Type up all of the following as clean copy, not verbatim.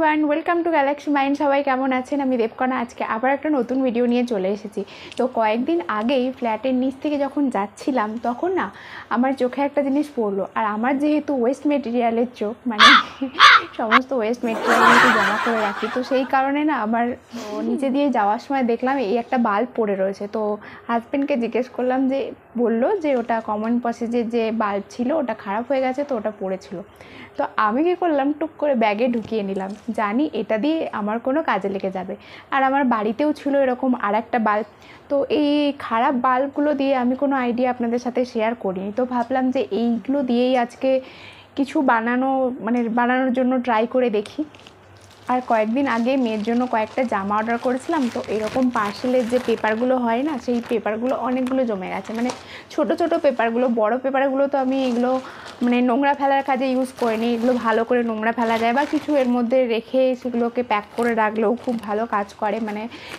Everyone, welcome to Galaxy mind. সবাই কেমন আছেন? আমি দেবকণা আজকে আবার একটা নতুন ভিডিও নিয়ে চলে এসেছি। তো কয়েকদিন আগেই ফ্ল্যাটের নিচ থেকে যখন যাচ্ছিলাম তখন না আমার চোখে একটা জিনিস পড়লো। আর আমার যেহেতু ওয়েস্ট মেটেরিয়ালের চোখ, মানে সমস্ত ওয়েস্ট মেটেরিয়াল কিন্তু জমা করে রাখি, তো সেই কারণে না আমার নিচে দিয়ে যাওয়ার সময় দেখলাম এই একটা বাল্ব পড়ে রয়েছে। তো হাজব্যান্ডকে জিজ্ঞেস করলাম, যে বললো যে ওটা কমন পসেজের যে বাল্ব ছিল ওটা খারাপ হয়ে গেছে, তো ওটা পড়েছিল। তো আমি কী করলাম, টুক করে ব্যাগে ঢুকিয়ে নিলাম, জানি এটা দিয়ে আমার কোনো কাজে লেগে যাবে। আর আমার বাড়িতেও ছিল এরকম আর একটা বাল্ব। তো এই খারাপ বাল্বগুলো দিয়ে আমি কোনো আইডিয়া আপনাদের সাথে শেয়ার করিনি, তো ভাবলাম যে এইগুলো দিয়েই আজকে কিছু বানানোর জন্য ট্রাই করে দেখি। আর কয়েকদিন আগে মেয়ের জন্য কয়েকটা জামা অর্ডার করেছিলাম, তো এরকম পার্সেলের যে পেপারগুলো হয় না, সেই পেপারগুলো অনেকগুলো জমে গেছে। মানে ছোট ছোট পেপারগুলো, বড় পেপারগুলো তো আমি এগুলো নোংরা ফেলার কাজে ইউজ করিনি। এগুলো ভালো করে নোংরা ফেলা যায় বা কিছু এর মধ্যে রেখে সেগুলোকে প্যাক করে রাখলেও খুব ভালো কাজ করে।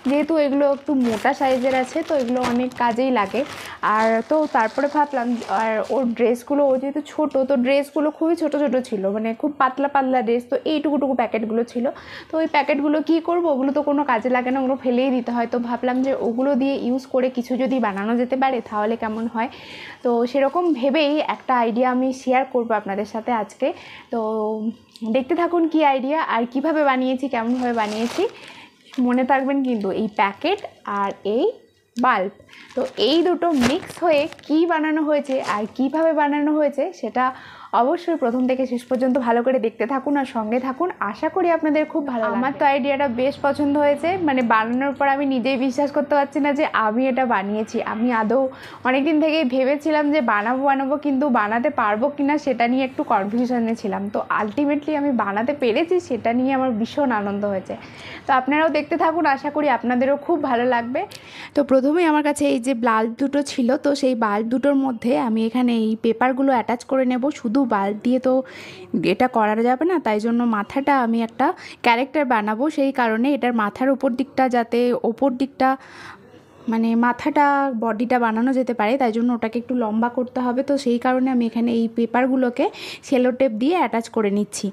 যেহেতু এগুলো একটু মোটা সাইজের আছে, তো এগুলো অনেক কাজেই লাগে। আর তো তারপরে ভাবলাম, আর ওর ড্রেসগুলো, ও যেহেতু ছোটো, তো ড্রেসগুলো খুবই ছোটো ছোটো ছিল, খুব পাতলা পাতলা ড্রেস। তো এইটুকুটুকু প্যাকেটগুলো ছিল। তো ওই প্যাকেটগুলো কী করবো, ওগুলো তো কোনো কাজে লাগে না, ওগুলো ফেলেই দিতে হয়। তো ভাবলাম যে ওগুলো দিয়ে ইউজ করে কিছু যদি বানানো যেতে পারে তাহলে কেমন হয়। তো সেরকম ভেবেই একটা আইডিয়া আমি শেয়ার করবো আপনাদের সাথে আজকে। তো দেখতে থাকুন কি আইডিয়া আর কিভাবে বানিয়েছি, কেমনভাবে বানিয়েছি। মনে থাকবেন কিন্তু, এই প্যাকেট আর এই বাল্ব, তো এই দুটো মিক্স হয়ে কি বানানো হয়েছে আর কিভাবে বানানো হয়েছে সেটা অবশ্যই প্রথম থেকে শেষ পর্যন্ত ভালো করে দেখতে থাকুন আর সঙ্গে থাকুন। আশা করি আপনাদের খুব ভালো লাগবে। আমার তো আইডিয়াটা বেশ পছন্দ হয়েছে। বানানোর পর আমি নিজেই বিশ্বাস করতে পারছি না যে আমি এটা বানিয়েছি। আমি আদৌ অনেকদিন থেকেই ভেবেছিলাম যে বানাবো, কিন্তু বানাতে পারবো কিনা সেটা নিয়ে একটু কনফিউশনে ছিলাম। তো আলটিমেটলি আমি বানাতে পেরেছি, সেটা নিয়ে আমার ভীষণ আনন্দ হয়েছে। তো আপনারাও দেখতে থাকুন, আশা করি আপনাদেরও খুব ভালো লাগবে। তো প্রথমেই আমার কাছে এই যে বাল্ব দুটো ছিল, তো সেই বাল্ব দুটোর মধ্যে আমি এখানে এই পেপারগুলো অ্যাটাচ করে নেব। শুধু বাল্ব দিয়ে তো এটা করা যাবে না, তাই জন্য মাথাটা আমি একটা ক্যারেক্টার বানাবো। সেই কারণে এটার মাথার ওপর দিকটা, যাতে ওপর দিকটা মাথাটা, বডিটা বানানো যেতে পারে, তাই জন্য ওটাকে একটু লম্বা করতে হবে। তো সেই কারণে আমি এখানে এই পেপারগুলোকে সেলো টেপ দিয়ে অ্যাটাচ করে নিচ্ছি।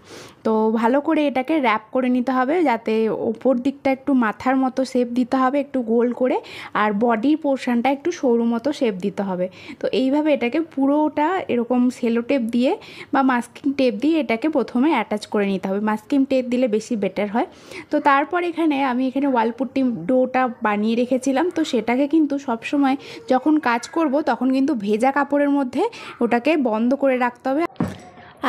তো ভালো করে এটাকে র্যাপ করে নিতে হবে, যাতে ওপর দিকটা একটু মাথার মতো শেপ দিতে হবে, একটু গোল করে, আর বডির পোর্শনটা একটু সরু মতো শেপ দিতে হবে। তো এইভাবে এটাকে পুরোটা এরকম সেলো টেপ দিয়ে বা মাস্কিং টেপ দিয়ে এটাকে প্রথমে অ্যাটাচ করে নিতে হবে। মাস্কিং টেপ দিলে বেশি বেটার হয়। তো তারপর আমি এখানে ওয়ালপুট্টি ডোটা বানিয়ে রেখেছিলাম। তো সেটাকে কিন্তু সবসময় যখন কাজ করব তখন কিন্তু ভেজা কাপড়ের মধ্যে ওটাকে বন্ধ করে রাখতে হবে।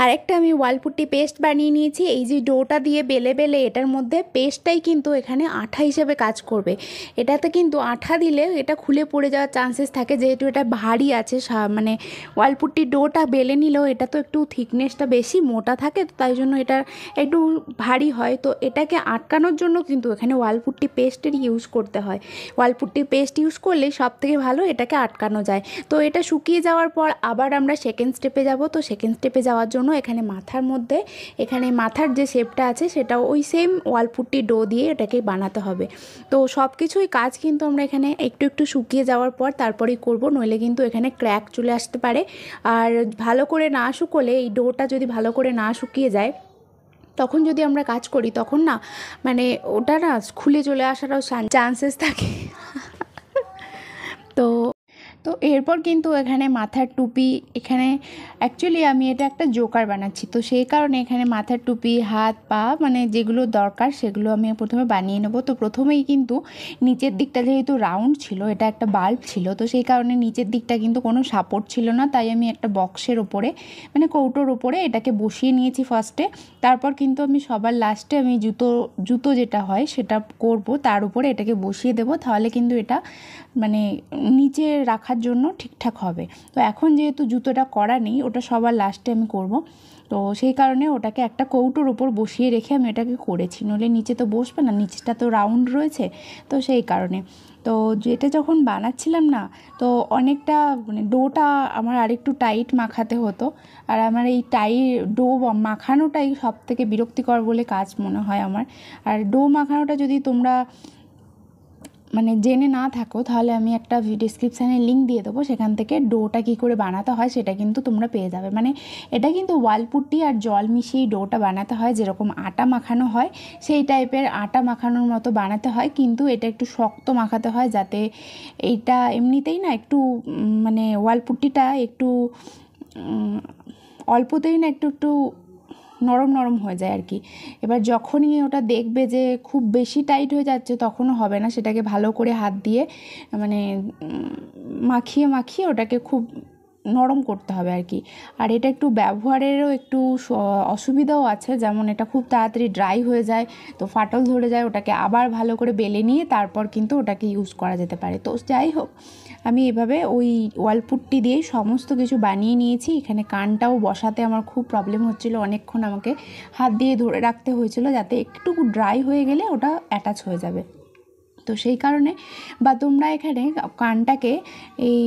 আরেকটা আমি ওয়ালপুট্টি পেস্ট বানিয়ে নিয়েছি। এই যে ডোটা দিয়ে বেলে বেলে এটার মধ্যে পেস্টটাই কিন্তু এখানে আঠা হিসেবে কাজ করবে। এটাতে কিন্তু আঠা দিলে এটা খুলে পড়ে যাওয়ার চান্সেস থাকে, যেহেতু এটা ভারী আছে। ওয়ালপুট্টি ডোটা বেলে নিলেও এটা তো একটু থিকনেসটা বেশি মোটা থাকে, তো তাই জন্য এটা একটু ভারী হয়। তো এটাকে আটকানোর জন্য কিন্তু এখানে ওয়ালপুট্টি পেস্টের ইউজ করতে হয়। ওয়ালপুট্টি পেস্ট ইউজ করলে সব থেকে ভালো এটাকে আটকানো যায়। তো এটা শুকিয়ে যাওয়ার পর আবার আমরা সেকেন্ড স্টেপে যাব। তো সেকেন্ড স্টেপে যাওয়ার জন্য এখানে মাথার যে শেপটা আছে সেটা ওই সেম ওয়ালপুট্টি ডো দিয়ে এটাকে বানাতে হবে। তো সব কিছুই কাজ কিন্তু আমরা এখানে একটু একটু শুকিয়ে যাওয়ার পর তারপরেই করব, নইলে কিন্তু এখানে ক্র্যাক চলে আসতে পারে। আর ভালো করে না শুকোলে, এই ডোটা যদি ভালো করে না শুকিয়ে যায়, তখন যদি আমরা কাজ করি তখন না ওটা না খুলে চলে আসারও চান্সেস থাকে। তো এরপর কিন্তু এখানে মাথার টুপি, এখানে অ্যাকচুয়ালি আমি এটা একটা জোকার বানাচ্ছি, তো সেই কারণে এখানে মাথার টুপি, হাত পা যেগুলো দরকার সেগুলো আমি প্রথমে বানিয়ে নেব। তো প্রথমেই কিন্তু নিচের দিকটা যেহেতু রাউন্ড ছিল, এটা একটা বাল্ব ছিল, তো সেই কারণে নিচের দিকটা কিন্তু কোনো সাপোর্ট ছিল না, তাই আমি একটা বক্সের ওপরে কৌটোর ওপরে এটাকে বসিয়ে নিয়েছি ফার্স্টে। তারপর কিন্তু আমি সবার লাস্টে আমি জুতো যেটা হয় সেটা করব, তার উপরে এটাকে বসিয়ে দেব, তাহলে কিন্তু এটা নিচে রাখার জন্য ঠিকঠাক হবে। তো এখন যেহেতু জুতোটা করা নেই, ওটা সবার লাস্টে আমি করব, তো সেই কারণে ওটাকে একটা কৌটোর উপর বসিয়ে রেখে আমি এটাকে করেছি, নইলে নিচে তো বসবে না, নিচটা তো রাউন্ড রয়েছে। তো সেই কারণে তো যেটা যখন বানাচ্ছিলাম না, তো অনেকটা ডোটা আমার আরেকটু টাইট মাখাতে হতো। আর আমার এই ডো মাখানোটাই সব থেকে বিরক্তিকর বলে কাজ মনে হয় আমার। আর ডো মাখানোটা যদি তোমরা মানে জেনে না থাকো তাহলে আমি একটা ডিসক্রিপশানে লিঙ্ক দিয়ে দেবো, সেখান থেকে ডোটা কী করে বানাতে হয় সেটা কিন্তু তোমরা পেয়ে যাবে। মানে এটা কিন্তু ওয়ালপুট্টি আর জল মিশিয়ে ডোটা বানাতে হয়, যেরকম আটা মাখানো হয় সেই টাইপের আটা মাখানোর মতো বানাতে হয়, কিন্তু এটা একটু শক্ত মাখাতে হয় যাতে এইটা এমনিতেই না একটু মানে ওয়ালপুট্টিটা একটু অল্পতেই না একটু একটু নরম নরম হয়ে যায় আর কি। এবার যখনই ওটা দেখবে যে খুব বেশি টাইট হয়ে যাচ্ছে তখনও হবে না, সেটাকে ভালো করে হাত দিয়ে মানে মাখিয়ে মাখিয়ে ওটাকে খুব নরম করতে হবে আর কি। আর এটা একটু ব্যবহারেরও একটু অসুবিধাও আছে, যেমন এটা খুব তাড়াতাড়ি ড্রাই হয়ে যায়, তো ফাটল ধরে যায়, ওটাকে আবার ভালো করে বেলে নিয়ে তারপর কিন্তু ওটাকে ইউজ করা যেতে পারে। তো যাই হোক, আমি এভাবে ওই ওয়ালপুট্টি দিয়েই সমস্ত কিছু বানিয়ে নিয়েছি। এখানে কানটাও বসাতে আমার খুব প্রবলেম হচ্ছিলো, অনেকক্ষণ আমাকে হাত দিয়ে ধরে রাখতে হয়েছিল যাতে একটু ড্রাই হয়ে গেলে ওটা অ্যাটাচ হয়ে যাবে। তো সেই কারণে বা তোমরা এখানে কানটাকে এই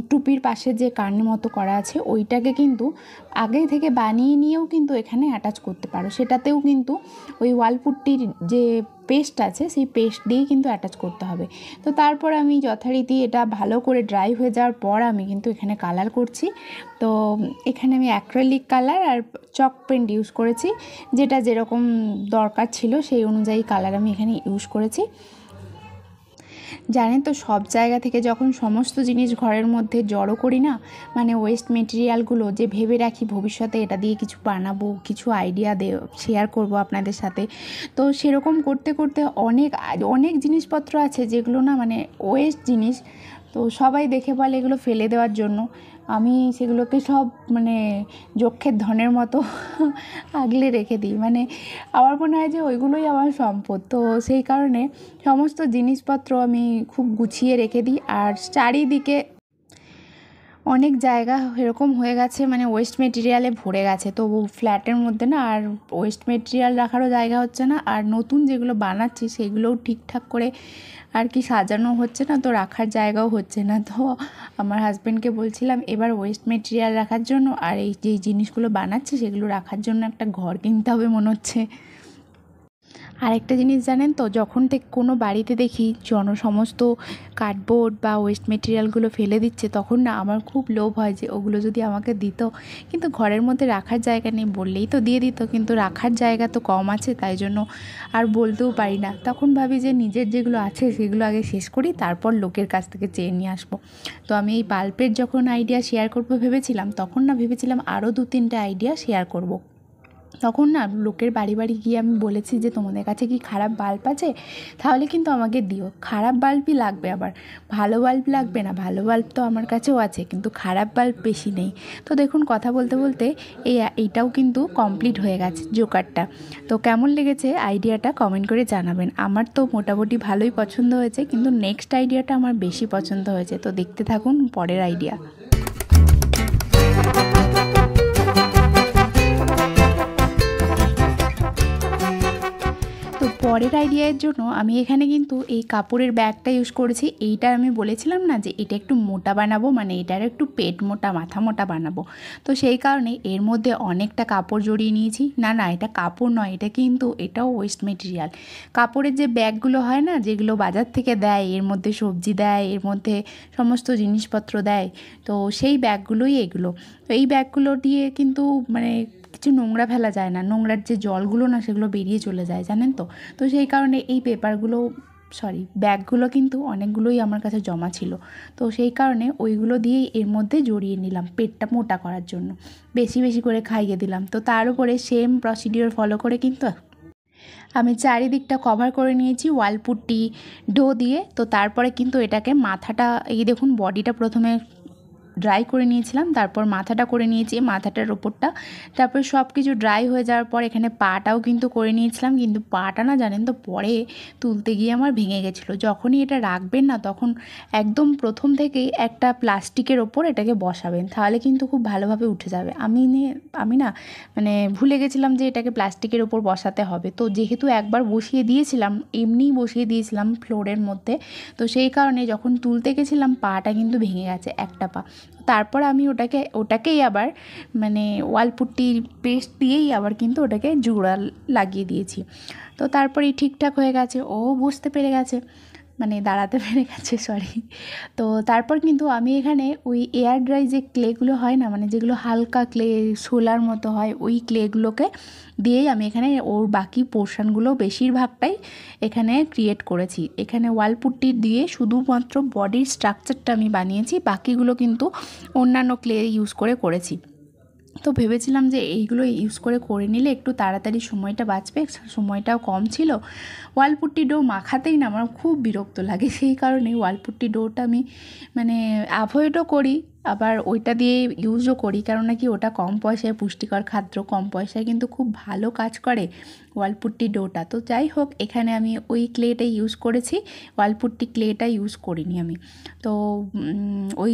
টুপির পাশে যে কানের মতো করা আছে ওইটাকে কিন্তু আগে থেকে বানিয়ে নিয়েও কিন্তু এখানে অ্যাটাচ করতে পারো, সেটাতেও কিন্তু ওই ওয়ালপুট্টির যে পেস্ট আছে সেই পেস্ট দিয়েই কিন্তু অ্যাটাচ করতে হবে। তো তারপর আমি যথারীতি এটা ভালো করে ড্রাই হয়ে যাওয়ার পর আমি কিন্তু এখানে কালার করছি। তো এখানে আমি অ্যাক্রিলিক কালার আর চক পেন্ট ইউজ করেছি, যেটা যেরকম দরকার ছিল সেই অনুযায়ী কালার আমি এখানে ইউজ করেছি। জানেন তো, সব জায়গা থেকে যখন সমস্ত জিনিস ঘরের মধ্যে জড়ো করি না, মানে ওয়েস্ট মেটেরিয়ালগুলো যে ভেবে রাখি ভবিষ্যতে এটা দিয়ে কিছু বানাবো, কিছু আইডিয়া শেয়ার করব আপনাদের সাথে, তো সেরকম করতে করতে অনেক অনেক জিনিসপত্র আছে যেগুলো না মানে ওয়েস্ট জিনিস, তো সবাই দেখে বলে এগুলো ফেলে দেওয়ার জন্য, আমি সেগুলোকে সব মানে যক্ষের ধনের মতো আগলে রেখে দিই। মানে আমার মনে হয় যে ওইগুলোই আমার সম্পদ, তো সেই কারণে সমস্ত জিনিসপত্র আমি খুব গুছিয়ে রেখে দিই। আর চারিদিকে অনেক জায়গা এরকম হয়ে গেছে মানে ওয়েস্ট মেটেরিয়ালে ভরে গেছে, তো ফ্ল্যাটের মধ্যে না আর ওয়েস্ট মেটেরিয়াল রাখারও জায়গা হচ্ছে না, আর নতুন যেগুলো বানাচ্ছি সেগুলোও ঠিকঠাক করে আর কি সাজানো হচ্ছে না, তো রাখার জায়গাও হচ্ছে না। তো আমার হাজব্যান্ডকে বলছিলাম এবার ওয়েস্ট মেটেরিয়াল রাখার জন্য আর এই যে জিনিসগুলো বানাচ্ছি সেগুলো রাখার জন্য একটা ঘর কিনতে হবে মনে হচ্ছে। আরেকটা জিনিস জানেন তো, যখন থেকে কোনো বাড়িতে দেখি সমস্ত কার্ডবোর্ড বা ওয়েস্ট মেটেরিয়ালগুলো ফেলে দিচ্ছে তখন না আমার খুব লোভ হয় যে ওগুলো যদি আমাকে দিত, কিন্তু ঘরের মধ্যে রাখার জায়গা নেই, বললেই তো দিয়ে দিত, কিন্তু রাখার জায়গা তো কম আছে, তাই জন্য আর বলতেও পারি না। তখন ভাবি যে নিজের যেগুলো আছে সেগুলো আগে শেষ করি, তারপর লোকের কাছ থেকে চেয়ে নিয়ে আসবো। তো আমি এই বাল্বের যখন আইডিয়া শেয়ার করবো ভেবেছিলাম, তখন না ভেবেছিলাম আরও 2-3টে আইডিয়া শেয়ার করব। তখন না লোকের বাড়ি বাড়ি গিয়ে আমি বলেছি যে তোমাদের কাছে কি খারাপ বাল্ব আছে, তাহলে কিন্তু আমাকে দিও। খারাপ বাল্বই লাগবে, আবার ভালো বাল্ব লাগবে না, ভালো বাল্ব তো আমার কাছেও আছে, কিন্তু খারাপ বাল্ব বেশি নেই। তো দেখুন কথা বলতে বলতে এইটাও কিন্তু কমপ্লিট হয়ে গেছে জোগাড়টা। তো কেমন লেগেছে আইডিয়াটা কমেন্ট করে জানাবেন। আমার তো মোটামুটি ভালোই পছন্দ হয়েছে, কিন্তু নেক্সট আইডিয়াটা আমার বেশি পছন্দ হয়েছে, তো দেখতে থাকুন পরের আইডিয়া। তো পরের আইডিয়ার জন্য আমি এখানে কিন্তু এই কাপড়ের ব্যাগটা ইউজ করেছি। এইটা আমি বলেছিলাম না যে এটা একটু মোটা বানাবো, মানে এটার একটু পেট মোটা মাথা মোটা বানাবো, তো সেই কারণে এর মধ্যে অনেকটা কাপড় জড়িয়ে নিয়েছি। না না, এটা কাপড় নয়, এটা কিন্তু এটাও ওয়েস্ট মেটেরিয়াল। কাপড়ের যে ব্যাগগুলো হয় না, যেগুলো বাজার থেকে দেয়, এর মধ্যে সবজি দেয়, এর মধ্যে সমস্ত জিনিসপত্র দেয়, তো সেই ব্যাগগুলোই এগুলো। তো এই ব্যাগগুলো দিয়ে কিন্তু মানে কিছু নোংরা ফেলা যায় না, নোংরার যে জলগুলো না সেগুলো বেরিয়ে চলে যায়, জানেন তো। তো সেই কারণে এই ব্যাগগুলো কিন্তু অনেকগুলোই আমার কাছে জমা ছিল, তো সেই কারণে ওইগুলো দিয়েই এর মধ্যে জড়িয়ে নিলাম পেটটা মোটা করার জন্য, বেশি বেশি করে খাইয়ে দিলাম। তো তার উপরে সেম প্রসিডিওর ফলো করে কিন্তু আমি চারিদিকটা কভার করে নিয়েছি ওয়ালপুট্টি ডো দিয়ে। তো তারপরে কিন্তু এটাকে মাথাটা, এই দেখুন বডিটা প্রথমে ড্রাই করে নিয়েছিলাম, তারপর মাথাটা করে নিয়েছি, মাথাটার ওপরটা, তারপর সব কিছু ড্রাই হয়ে যাওয়ার পর এখানে পাটাও কিন্তু করে নিয়েছিলাম, কিন্তু পাটা না জানেন তো পরে তুলতে গিয়ে আমার ভেঙে গেছিলো। যখনই এটা রাখবেন না তখন একদম প্রথম থেকেই একটা প্লাস্টিকের ওপর এটাকে বসাবেন, তাহলে কিন্তু খুব ভালোভাবে উঠে যাবে। আমি না মানে ভুলে গেছিলাম যে এটাকে প্লাস্টিকের ওপর বসাতে হবে, তো যেহেতু একবার বসিয়ে দিয়েছিলাম, এমনিই বসিয়ে দিয়েছিলাম ফ্লোরের মধ্যে, তো সেই কারণে যখন তুলতে গেছিলাম পাটা কিন্তু ভেঙে গেছে একটা পা। তারপর আমি ওটাকেই আবার মানে ওয়ালপুট্টির পেস্ট দিয়েই আবার কিন্তু ওটাকে জোড়া লাগিয়ে দিয়েছি। তো তারপরেই ঠিকঠাক হয়ে গেছে, ও বুঝতে পেরে গেছে। মানে দাঁড়াতে পেরে গেছে, সরি। তো তারপর কিন্তু আমি এখানে ওই এয়ার ড্রাই যে ক্লেগুলো হয় না, মানে যেগুলো হালকা ক্লে শোলার মতো হয়, ওই ক্লেগুলোকে দিয়েই আমি এখানে ওর বাকি পোর্শনগুলো বেশিরভাগটাই এখানে ক্রিয়েট করেছি। এখানে ওয়াল পুট্টি দিয়ে শুধুমাত্র বডির স্ট্রাকচারটা আমি বানিয়েছি, বাকিগুলো কিন্তু অন্যান্য ক্লে ইউজ করেছি। তো ভেবেছিলাম যে এইগুলো ইউজ করে নিলে একটু তাড়াতাড়ি সময়টা বাঁচবে, সময়টাও কম ছিল। ওয়ালপুট্টি ডো মাখাতেই না আমার খুব বিরক্ত লাগে, সেই কারণেই ওয়ালপুট্টি ডোটা আমি মানে অ্যাভয়েডও করি, আবার ওইটা দিয়ে ইউজও করি, কারণ নাকি ওটা কম পয়সায় পুষ্টিকর খাদ্য, কম পয়সায় কিন্তু খুব ভালো কাজ করে ওয়ালপুট্টি ডোটা। তো যাই হোক, এখানে আমি ওই ক্লেটা ইউজ করেছি, ওয়ালপুট্টি ক্লেটা ইউজ করিনি আমি। তো ওই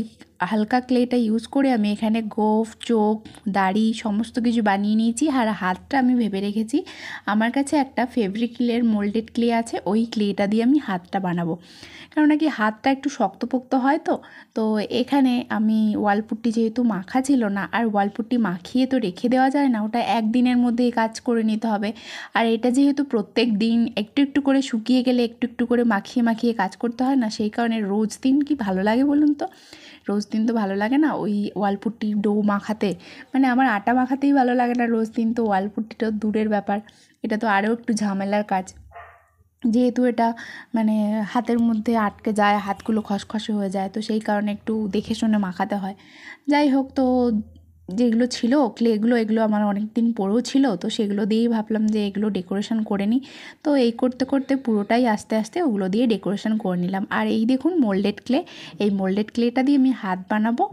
হালকা ক্লেটা ইউজ করে আমি এখানে গোঁফ, চোখ, দাড়ি সমস্ত কিছু বানিয়ে নিয়েছি। আর হাতটা আমি ভেবে রেখেছি আমার কাছে একটা ফেব্রিক্লের মোল্ডেড ক্লে আছে, ওই ক্লেটা দিয়ে আমি হাতটা বানাবো, কারণ নাকি হাতটা একটু শক্তপোক্ত হয়। তো এখানে আমি ওয়ালপুট্টি যেহেতু মাখা ছিল না, আর ওয়ালপুট্টি মাখিয়ে তো রেখে দেওয়া যায় না, ওটা একদিনের মধ্যেই কাজ করে নিতে হবে। আর এটা যেহেতু প্রত্যেক দিন একটু একটু করে শুকিয়ে গেলে একটু একটু করে মাখিয়ে কাজ করতে হয় না, সেই কারণে রোজ দিন কি ভালো লাগে বলুন তো? রোজ দিন তো ভালো লাগে না ওই ওয়ালপুট্টি ডো মাখাতে, মানে আমার আটা মাখাতেই ভালো লাগে না রোজ দিন, তো ওয়ালপুট্টিটা দূরের ব্যাপার, এটা তো আরও একটু ঝামেলার কাজ, যেহেতু এটা মানে হাতের মধ্যে আটকে যায়, হাতগুলো খসখসে হয়ে যায়, তো সেই কারণে একটু দেখে শুনে মাখাতে হয়। যাই হোক, তো যেগুলো ছিল ক্লেগুলো, এগুলো আমার অনেক দিন পরেও ছিল, তো সেগুলো দিয়েই ভাবলাম যে এগুলো ডেকোরেশন করে নিই। তো এই করতে করতে পুরোটাই আস্তে আস্তে ওগুলো দিয়ে ডেকোরেশন করে নিলাম। আর এই দেখুন মোল্ডেড ক্লে, এই মোল্ডেড ক্লেটা দিয়ে আমি হাত বানাবো।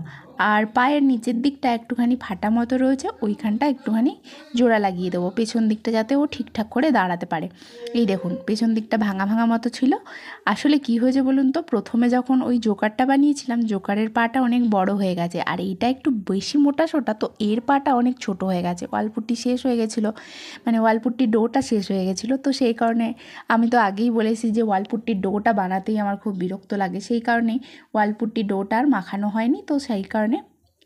আর পায়ের নিচের দিকটা একটুখানি ফাটা মতো রয়েছে, ওইখানটা একটুখানি জোড়া লাগিয়ে দেবো, পেছন দিকটা যাতে ও ঠিকঠাক করে দাঁড়াতে পারে। এই দেখুন পেছন দিকটা ভাঙা মতো ছিল। আসলে কি হয়েছে বলুন তো, প্রথমে যখন ওই জোকারটা বানিয়েছিলাম, জোকারের পাটা অনেক বড় হয়ে গেছে, আর এইটা একটু বেশি মোটা সোটা, তো এর পাটা অনেক ছোট হয়ে গেছে, ওয়ালপুট্টি শেষ হয়ে গেছিলো, মানে ওয়ালপুট্টি ডোটা শেষ হয়ে গেছিলো। তো সেই কারণে আমি তো আগেই বলেছি যে ওয়ালপুট্টির ডোটা বানাতেই আমার খুব বিরক্ত লাগে, সেই কারণেই ওয়ালপুট্টি ডোটা আর মাখানো হয়নি। তো সেই কারণে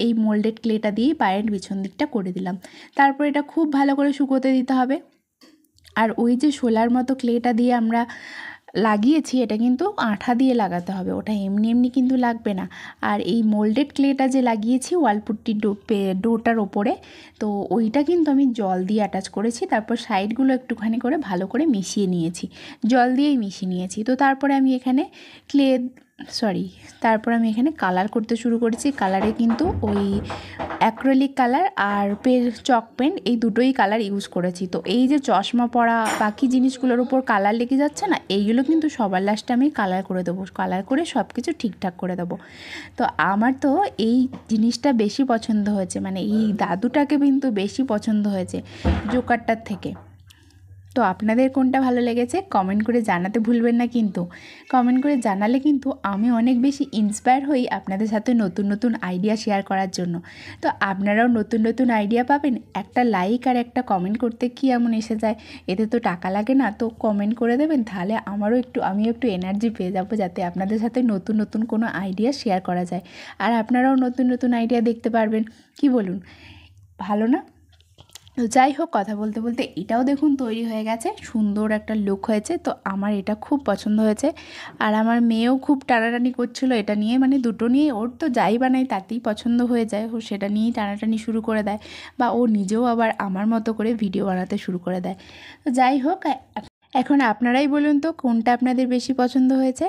এই মোল্ডেড ক্লেটা দিয়েই পায়ের পিছন দিকটা করে দিলাম। তারপর এটা খুব ভালো করে শুকোতে দিতে হবে। আর ওই যে শোলার মতো ক্লেটা দিয়ে আমরা লাগিয়েছি, এটা কিন্তু আঠা দিয়ে লাগাতে হবে, ওটা এমনি কিন্তু লাগবে না। আর এই মোল্ডেড ক্লেটা যে লাগিয়েছি ওয়ালপুট্টি ডোটার ওপরে, তো ওইটা কিন্তু আমি জল দিয়ে অ্যাটাচ করেছি, তারপর সাইডগুলো একটুখানি করে ভালো করে মিশিয়ে নিয়েছি, জল দিয়েই মিশিয়ে নিয়েছি। তো তারপরে আমি এখানে তারপর আমি এখানে কালার করতে শুরু করেছি। কালারে কিন্তু ওই অ্যাক্রিলিক কালার আর চক পেন, এই দুটোই কালার ইউজ করেছি। তো এই যে চশমা পরা বাকি জিনিসগুলোর উপর কালার লেগে যাচ্ছে না, এইগুলো কিন্তু সবার লাস্টে আমি কালার করে দেবো, কালার করে সব কিছু ঠিকঠাক করে দেবো। তো আমার তো এই জিনিসটা বেশি পছন্দ হয়েছে, মানে এই দাদুটাকে কিন্তু বেশি পছন্দ হয়েছে জোকারটার থেকে। তো আপনাদের কোনটা ভালো লেগেছে কমেন্ট করে জানাতে ভুলবেন না, কিন্তু কমেন্ট করে জানালে কিন্তু আমি অনেক বেশি ইন্সপায়ার হই আপনাদের সাথে নতুন আইডিয়া শেয়ার করার জন্য। তো আপনারাও নতুন আইডিয়া পাবেন, একটা লাইক আর একটা কমেন্ট করতে কি এমন এসে যায়, এতে তো টাকা লাগে না, তো কমেন্ট করে দেবেন, তাহলে আমিও একটু এনার্জি পেয়ে যাবো, যাতে আপনাদের সাথে নতুন কোনো আইডিয়া শেয়ার করা যায়, আর আপনারাও নতুন আইডিয়া দেখতে পারবেন। কি বলুন, ভালো না? তো যাই হোক, কথা বলতে বলতে এটাও দেখুন তৈরি হয়ে গেছে, সুন্দর একটা লুক হয়েছে। তো আমার এটা খুব পছন্দ হয়েছে, আর আমার মেয়েও খুব টানাটানি করছিল এটা নিয়ে, মানে দুটো নিয়ে, ওর তো যাই বানাই তাতেই পছন্দ হয়ে যায়, ও সেটা নিয়েই টানাটানি শুরু করে দেয়, বা ও নিজেও আবার আমার মতো করে ভিডিও বানাতে শুরু করে দেয়। তো যাই হোক, এখন আপনারাই বলুন তো কোনটা আপনাদের বেশি পছন্দ হয়েছে।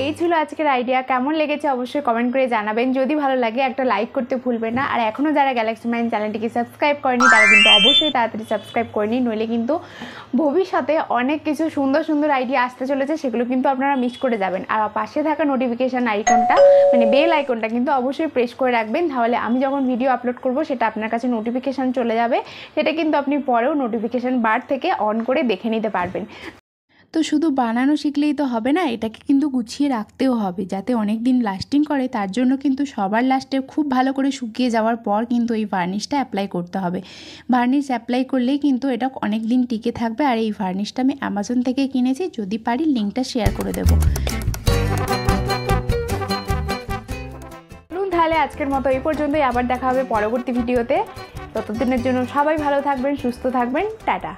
এই ছিল আজকের আইডিয়া, কেমন লেগেছে অবশ্যই কমেন্ট করে জানাবেন। যদি ভালো লাগে একটা লাইক করতে ভুলবেন না, আর এখনও যারা গ্যালাক্সি মাইন্ড চ্যানেলটিকে সাবস্ক্রাইব করেনি তারা কিন্তু অবশ্যই তাড়াতাড়ি সাবস্ক্রাইব করে নিন, নইলে কিন্তু ভবিষ্যতে অনেক কিছু সুন্দর আইডিয়া আসতে চলেছে, সেগুলো কিন্তু আপনারা মিস করে যাবেন। আর পাশে থাকা নোটিফিকেশান আইকনটা, মানে বেল আইকনটা কিন্তু অবশ্যই প্রেস করে রাখবেন, তাহলে আমি যখন ভিডিও আপলোড করব সেটা আপনার কাছে নোটিফিকেশান চলে যাবে, সেটা কিন্তু আপনি পরেও নোটিফিকেশান বার থেকে অন করে দেখে নিতে পারবেন। তো শুধু বানানো শিখলেই তো হবে না, এটাকে কিন্তু গুছিয়ে রাখতেও হবে যাতে অনেক দিন লাস্টিং করে। তার জন্য কিন্তু সবার লাস্টে খুব ভালো করে শুকিয়ে যাওয়ার পর কিন্তু এই ভার্নিশটা অ্যাপ্লাই করতে হবে। ভার্নিশ অ্যাপ্লাই করলেই কিন্তু এটা অনেক দিন টিকে থাকবে। আর এই ভার্নিশটা আমি অ্যামাজন থেকে কিনেছি, যদি পারি লিঙ্কটা শেয়ার করে দেবো। তাহলে আজকের মতো এই পর্যন্তই, আবার দেখা হবে পরবর্তী ভিডিওতে। ততদিনের জন্য সবাই ভালো থাকবেন, সুস্থ থাকবেন, টাটা।